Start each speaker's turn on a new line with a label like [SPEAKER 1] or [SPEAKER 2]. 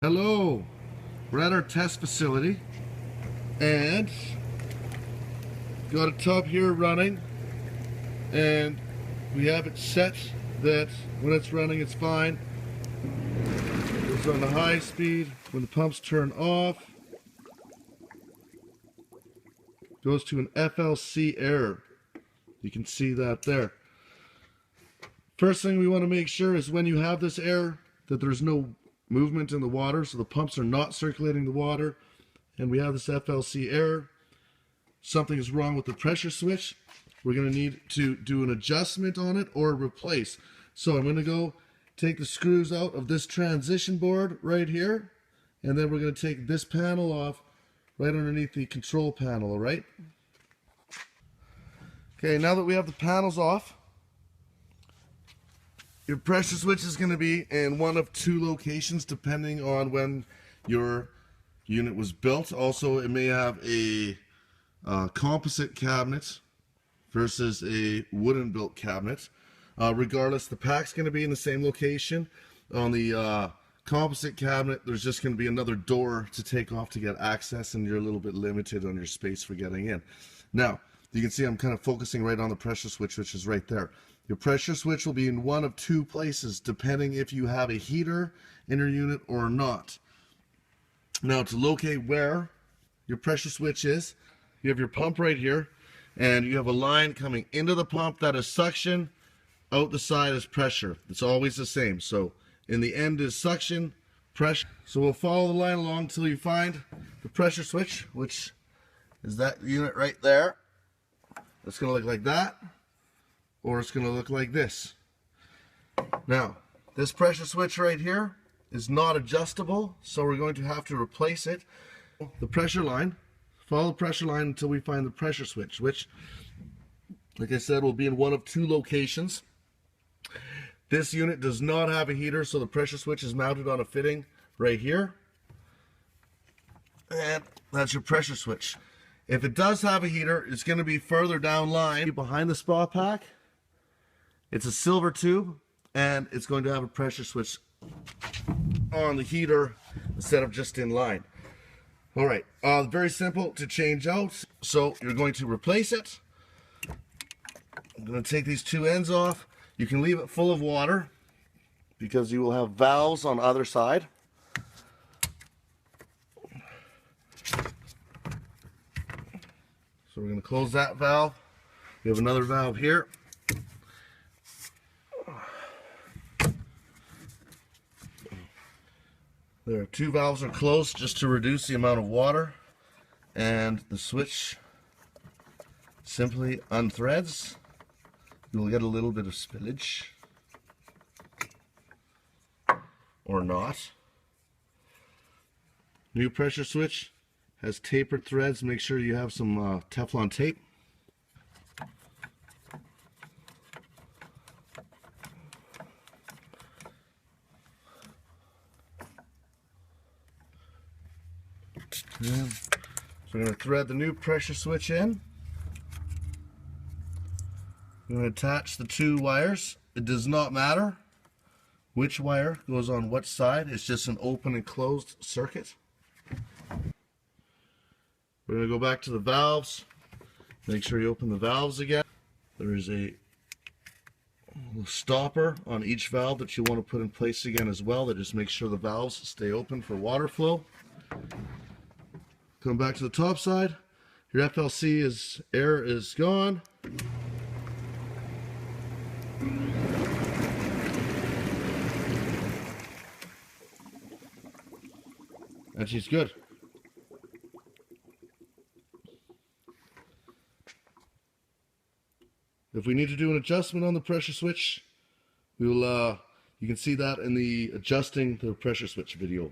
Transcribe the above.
[SPEAKER 1] Hello, we're at our test facility and got a tub here running, and we have it set that when it's running it's fine. It's on the high speed. When the pumps turn off, it goes to an FLC error. You can see that there. First thing we want to make sure is when you have this error that there's no movement in the water, so the pumps are not circulating the water, and we have this FLC error. Something is wrong with the pressure switch. We're going to need to do an adjustment on it or replace. So I'm going to go take the screws out of this transition board right here, and then we're going to take this panel off right underneath the control panel. All right. Okay, now that we have the panels off, your pressure switch is going to be in one of two locations depending on when your unit was built. Also, it may have a composite cabinet versus a wooden built cabinet. Regardless, the pack's going to be in the same location. On the composite cabinet, there's just going to be another door to take off to get access, and you're a little bit limited on your space for getting in. Now, you can see I'm kind of focusing right on the pressure switch, which is right there. Your pressure switch will be in one of two places depending if you have a heater in your unit or not. Now, to locate where your pressure switch is, you have your pump right here, and you have a line coming into the pump that is suction, out the side is pressure. It's always the same. So in the end is suction, pressure. So we'll follow the line along until you find the pressure switch, which is that unit right there. It's going to look like that, or it's going to look like this. Now, this pressure switch right here is not adjustable, so we're going to have to replace it. The pressure line, follow the pressure line until we find the pressure switch, which, like I said, will be in one of two locations. This unit does not have a heater, so the pressure switch is mounted on a fitting right here. And that's your pressure switch. If it does have a heater, it's going to be further down line behind the spa pack. It's a silver tube, and it's going to have a pressure switch on the heater instead of just in line. All right, very simple to change out. So you're going to replace it. I'm going to take these two ends off. You can leave it full of water because you will have valves on either side. So we're going to close that valve. We have another valve here. There are two valves are closed just to reduce the amount of water, and the switch simply unthreads. You will get a little bit of spillage, or not. New pressure switch has tapered threads. Make sure you have some Teflon tape. So we're going to thread the new pressure switch in. I'm going to attach the two wires. It does not matter which wire goes on what side. It's just an open and closed circuit. We're going to go back to the valves. Make sure you open the valves again. There is a stopper on each valve that you want to put in place again as well. That just makes sure the valves stay open for water flow. Come back to the top side. Your FLC error is gone. And she's good. If we need to do an adjustment on the pressure switch, we will. You can see that in the adjusting the pressure switch video.